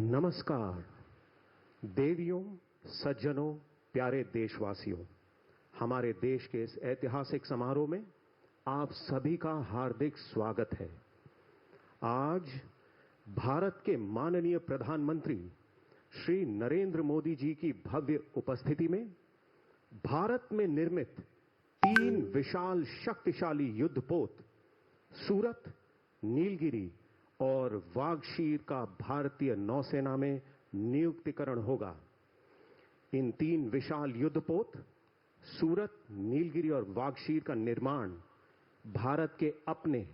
नमस्कार देवियों, सज्जनों, प्यारे देशवासियों। हमारे देश के इस ऐतिहासिक समारोह में आप सभी का हार्दिक स्वागत है। आज भारत के माननीय प्रधानमंत्री श्री नरेंद्र मोदी जी की भव्य उपस्थिति में भारत में निर्मित 3 विशाल शक्तिशाली युद्धपोत सूरत, नीलगिरी और वागशीर का भारतीय नौसेना में नियुक्तिकरण होगा। इन 3 विशाल युद्धपोत सूरत, नीलगिरी और वागशीर का निर्माण भारत के अपने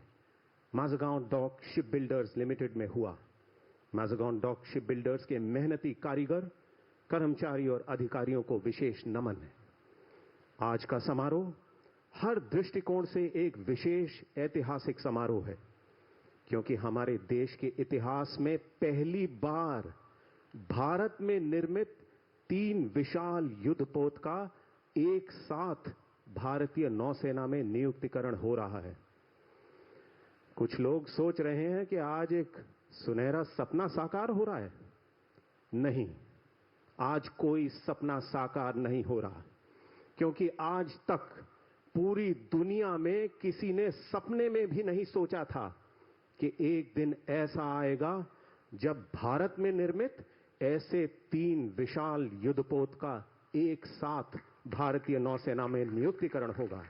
माझगांव डॉक शिप बिल्डर्स लिमिटेड में हुआ। माझगांव डॉक शिप बिल्डर्स के मेहनती कारीगर, कर्मचारी और अधिकारियों को विशेष नमन है। आज का समारोह हर दृष्टिकोण से एक विशेष ऐतिहासिक समारोह है, क्योंकि हमारे देश के इतिहास में पहली बार भारत में निर्मित 3 विशाल युद्धपोत का एक साथ भारतीय नौसेना में नियुक्तिकरण हो रहा है। कुछ लोग सोच रहे हैं कि आज एक सुनहरा सपना साकार हो रहा है। नहीं, आज कोई सपना साकार नहीं हो रहा, क्योंकि आज तक पूरी दुनिया में किसी ने सपने में भी नहीं सोचा था कि एक दिन ऐसा आएगा जब भारत में निर्मित ऐसे 3 विशाल युद्धपोत का एक साथ भारतीय नौसेना में नियुक्तिकरण होगा।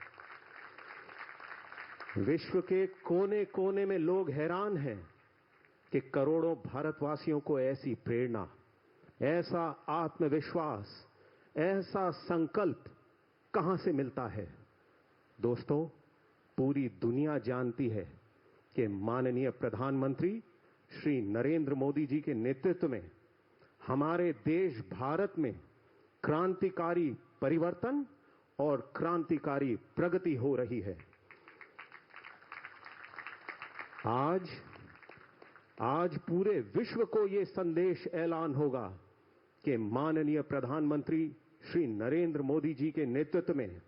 विश्व के कोने कोने में लोग हैरान हैं कि करोड़ों भारतवासियों को ऐसी प्रेरणा, ऐसा आत्मविश्वास, ऐसा संकल्प कहां से मिलता है। दोस्तों, पूरी दुनिया जानती है कि माननीय प्रधानमंत्री श्री नरेंद्र मोदी जी के नेतृत्व में हमारे देश भारत में क्रांतिकारी परिवर्तन और क्रांतिकारी प्रगति हो रही है। आज पूरे विश्व को यह संदेश ऐलान होगा कि माननीय प्रधानमंत्री श्री नरेंद्र मोदी जी के नेतृत्व में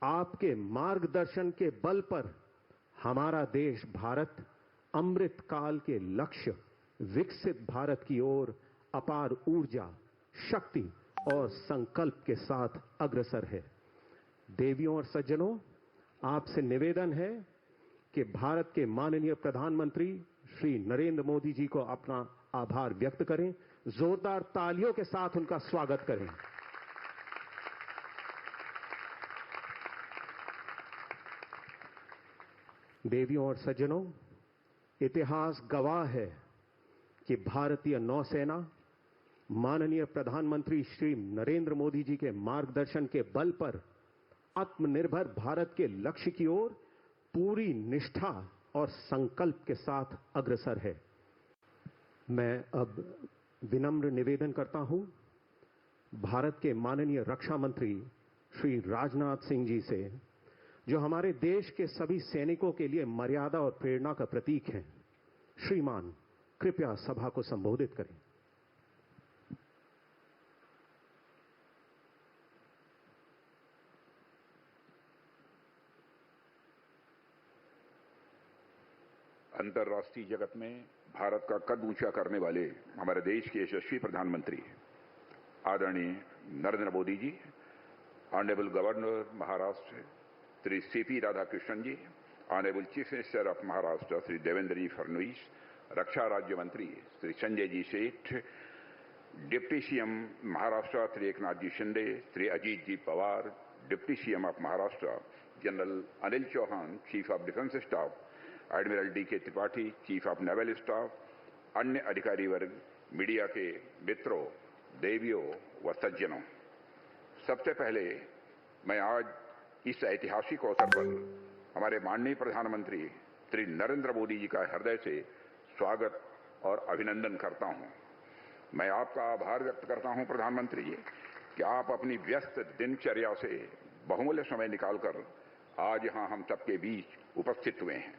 आपके मार्गदर्शन के बल पर हमारा देश भारत अमृत काल के लक्ष्य विकसित भारत की ओर अपार ऊर्जा, शक्ति और संकल्प के साथ अग्रसर है। देवियों और सज्जनों, आपसे निवेदन है कि भारत के माननीय प्रधानमंत्री श्री नरेंद्र मोदी जी को अपना आभार व्यक्त करें। जोरदार तालियों के साथ उनका स्वागत करें। देवियों और सज्जनों, इतिहास गवाह है कि भारतीय नौसेना माननीय प्रधानमंत्री श्री नरेंद्र मोदी जी के मार्गदर्शन के बल पर आत्मनिर्भर भारत के लक्ष्य की ओर पूरी निष्ठा और संकल्प के साथ अग्रसर है। मैं अब विनम्र निवेदन करता हूं भारत के माननीय रक्षा मंत्री श्री राजनाथ सिंह जी से, जो हमारे देश के सभी सैनिकों के लिए मर्यादा और प्रेरणा का प्रतीक हैं। श्रीमान, कृपया सभा को संबोधित करें। अंतर्राष्ट्रीय जगत में भारत का कद ऊंचा करने वाले हमारे देश के यशस्वी प्रधानमंत्री आदरणीय Narendra Modi ji, honourable governor Maharashtra Shri CP Radhakrishnan ji, honourable chief minister of Maharashtra Shri Devendra ji Fadnavis, रक्षा राज्य मंत्री Shri Sanjay ji Seth, deputy CM Maharashtra Shri Eknath ji Shinde, Shri Ajit ji Pawar, deputy CM of Maharashtra general Anil Chauhan, chief of defence staff admiral DK. Tripathi, chief of naval staff, अन्य अधिकारी वर्ग, मीडिया के मित्रों, देवियों व सज्जनों, सबसे पहले मैं आज इस ऐतिहासिक अवसर पर हमारे माननीय प्रधानमंत्री श्री नरेंद्र मोदी जी का हृदय से स्वागत और अभिनंदन करता हूं। मैं आपका आभार व्यक्त करता हूं प्रधानमंत्री जी कि आप अपनी व्यस्त दिनचर्या से बहुमूल्य समय निकालकर आज यहां हम सबके बीच उपस्थित हुए हैं।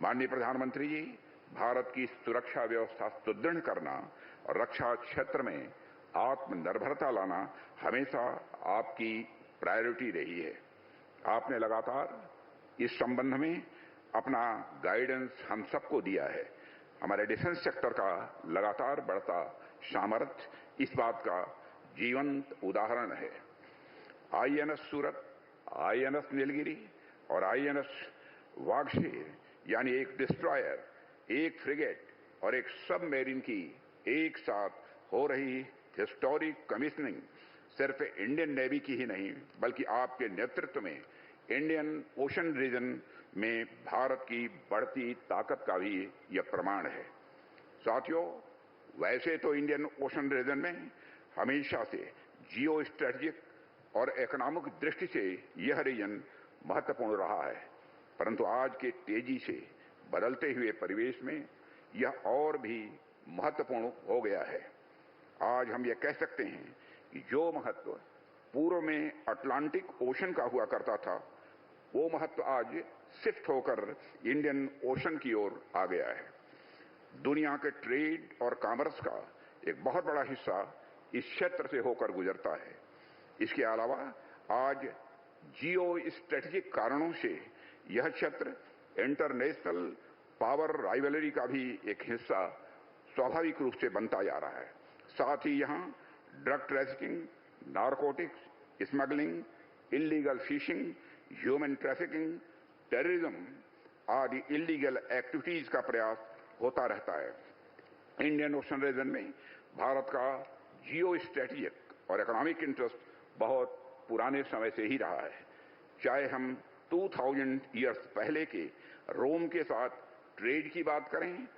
माननीय प्रधानमंत्री जी, भारत की सुरक्षा व्यवस्था सुदृढ़ करना और रक्षा क्षेत्र में आत्मनिर्भरता लाना हमेशा आपकी प्रायोरिटी रही है। आपने लगातार इस संबंध में अपना गाइडेंस हम सबको दिया है। हमारे डिफेंस सेक्टर का लगातार बढ़ता सामर्थ्य इस बात का जीवंत उदाहरण है। आईएनएस सूरत, आईएनएस नीलगिरी और आईएनएस वागशीर यानी एक डिस्ट्रॉयर, एक फ्रिगेट और एक सबमरीन की एक साथ हो रही हिस्टोरिक कमीशनिंग सिर्फ इंडियन नेवी की ही नहीं बल्कि आपके नेतृत्व में इंडियन ओशन रीजन में भारत की बढ़ती ताकत का भी यह प्रमाण है। साथियों, वैसे तो इंडियन ओशन रीजन में हमेशा से जियो स्ट्रेटेजिक और इकोनॉमिक दृष्टि से यह रीजन महत्वपूर्ण रहा है, परंतु आज के तेजी से बदलते हुए परिवेश में यह और भी महत्वपूर्ण हो गया है। आज हम ये कह सकते हैं कि जो महत्व पूर्व में अटलांटिक ओशन का हुआ करता था, वो महत्व आज शिफ्ट होकर इंडियन ओशन की ओर आ गया है। दुनिया के ट्रेड और कॉमर्स का एक बहुत बड़ा हिस्सा इस क्षेत्र से होकर गुजरता है। इसके अलावा आज जियो स्ट्रेटेजिक कारणों से यह क्षेत्र इंटरनेशनल पावर राइवलरी का भी एक हिस्सा स्वाभाविक रूप से बनता जा रहा है। साथ ही यहाँ drug trafficking, narcotics, smuggling, illegal fishing, human trafficking, terrorism आदि इलीगल एक्टिविटीज का प्रयास होता रहता है। इंडियन ओशन रीजन में भारत का जियो स्ट्रेटेजिक और इकोनॉमिक इंटरेस्ट बहुत पुराने समय से ही रहा है। चाहे हम 2000 ईयर्स पहले के रोम के साथ ट्रेड की बात करें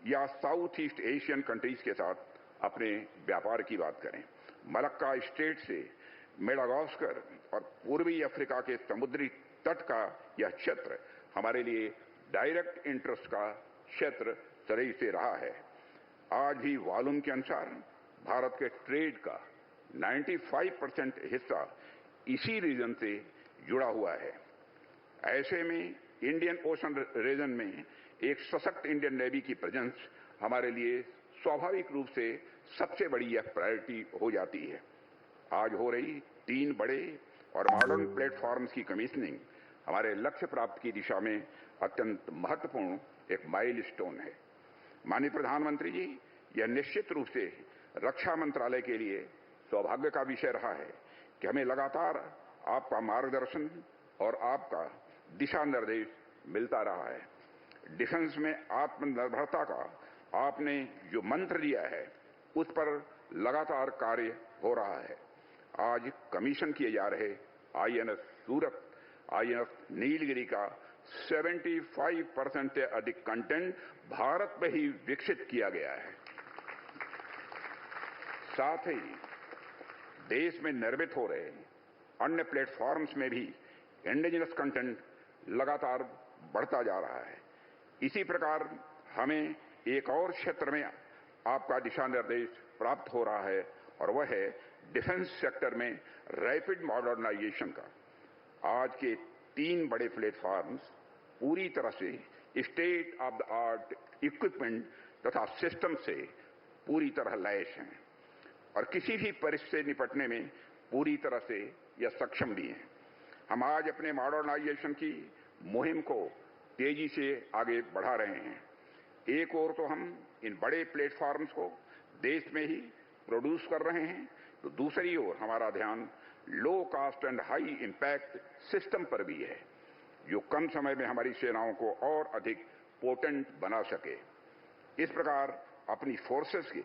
या साउथ ईस्ट एशियन कंट्रीज के साथ अपने व्यापार की बात करें, मलक्का स्टेट से मेडागास्कर और पूर्वी अफ्रीका के समुद्री तट का यह क्षेत्र हमारे लिए डायरेक्ट इंटरेस्ट का क्षेत्र सदैव से रहा है। आज भी वॉल्यूम के अनुसार भारत के ट्रेड का 95% हिस्सा इसी रीजन से जुड़ा हुआ है। ऐसे में इंडियन ओशन रीजन में एक सशक्त इंडियन नेवी की प्रेजेंस हमारे लिए स्वाभाविक रूप से सबसे बड़ी यह प्रायोरिटी हो जाती है। आज हो रही 3 बड़े और मॉडर्न प्लेटफॉर्म्स की कमीशनिंग हमारे लक्ष्य प्राप्ति की दिशा में अत्यंत महत्वपूर्ण एक माइलस्टोन है। माननीय प्रधानमंत्री जी, यह निश्चित रूप से रक्षा मंत्रालय के लिए सौभाग्य का विषय रहा है कि हमें लगातार आपका मार्गदर्शन और आपका दिशा निर्देश मिलता रहा है। डिफेंस में आत्मनिर्भरता का आपने जो मंत्र दिया है, उस पर लगातार कार्य हो रहा है। आज कमीशन किए जा रहे आईएनएस सूरत, आईएनएस नीलगिरी का 75% से अधिक कंटेंट भारत में ही विकसित किया गया है। साथ ही देश में निर्मित हो रहे अन्य प्लेटफॉर्म्स में भी इंडिजिनस कंटेंट लगातार बढ़ता जा रहा है। इसी प्रकार हमें एक और क्षेत्र में आपका दिशा निर्देश प्राप्त हो रहा है और वह है डिफेंस सेक्टर में रैपिड मॉडर्नाइजेशन का। आज के 3 बड़े प्लेटफॉर्म्स पूरी तरह से state of the art equipment तथा सिस्टम से पूरी तरह लैस हैं और किसी भी परिस्थिति से निपटने में पूरी तरह से यह सक्षम भी हैं। हम आज अपने मॉडर्नाइजेशन की मुहिम को तेजी से आगे बढ़ा रहे हैं। एक ओर तो हम इन बड़े प्लेटफॉर्म्स को देश में ही प्रोड्यूस कर रहे हैं, तो दूसरी ओर हमारा ध्यान low cost and high impact system पर भी है, जो कम समय में हमारी सेनाओं को और अधिक पोटेंट बना सके। इस प्रकार अपनी फोर्सेस के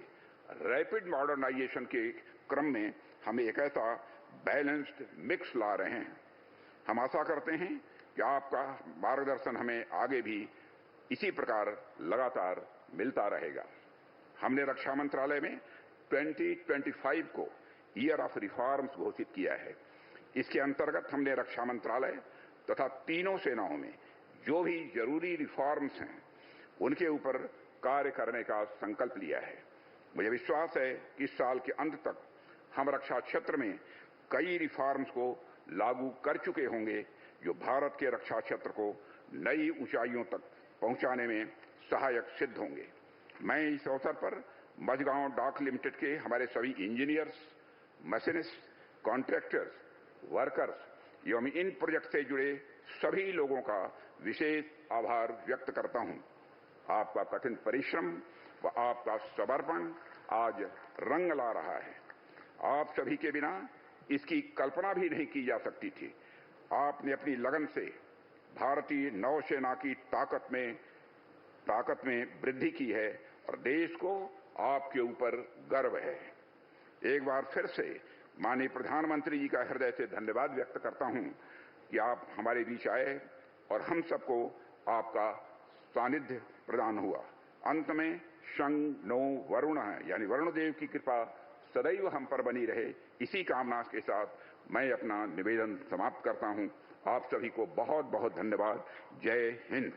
रैपिड मॉडर्नाइजेशन के क्रम में हम एक ऐसा बैलेंस्ड मिक्स ला रहे हैं। हम आशा करते हैं कि आपका मार्गदर्शन हमें आगे भी इसी प्रकार लगातार मिलता रहेगा। हमने रक्षा मंत्रालय में 2025 को ईयर ऑफ रिफॉर्म्स घोषित किया है। इसके अंतर्गत हमने रक्षा मंत्रालय तथा तीनों सेनाओं में जो भी जरूरी रिफॉर्म्स हैं, उनके ऊपर कार्य करने का संकल्प लिया है। मुझे विश्वास है कि इस साल के अंत तक हम रक्षा क्षेत्र में कई रिफॉर्म्स को लागू कर चुके होंगे, जो भारत के रक्षा क्षेत्र को नई ऊंचाइयों तक पहुंचाने में सहायक सिद्ध होंगे। मैं इस अवसर पर मझगांव डॉक लिमिटेड के हमारे सभी इंजीनियर्स, मशीनिस्ट, कॉन्ट्रैक्टर्स, वर्कर्स एवं इन प्रोजेक्ट से जुड़े सभी लोगों का विशेष आभार व्यक्त करता हूं। आपका कठिन परिश्रम व आपका समर्पण आज रंग ला रहा है। आप सभी के बिना इसकी कल्पना भी नहीं की जा सकती थी। आपने अपनी लगन से भारतीय नौसेना की ताकत में वृद्धि की है और देश को आपके ऊपर गर्व है। एक बार फिर से माननीय प्रधानमंत्री जी का हृदय से धन्यवाद व्यक्त करता हूं कि आप हमारे बीच आए और हम सबको आपका सानिध्य प्रदान हुआ। अंत में शं नो वरुण यानी वरुण देव की कृपा सदैव हम पर बनी रहे, इसी कामना के साथ मैं अपना निवेदन समाप्त करता हूं। आप सभी को बहुत बहुत धन्यवाद। जय हिंद।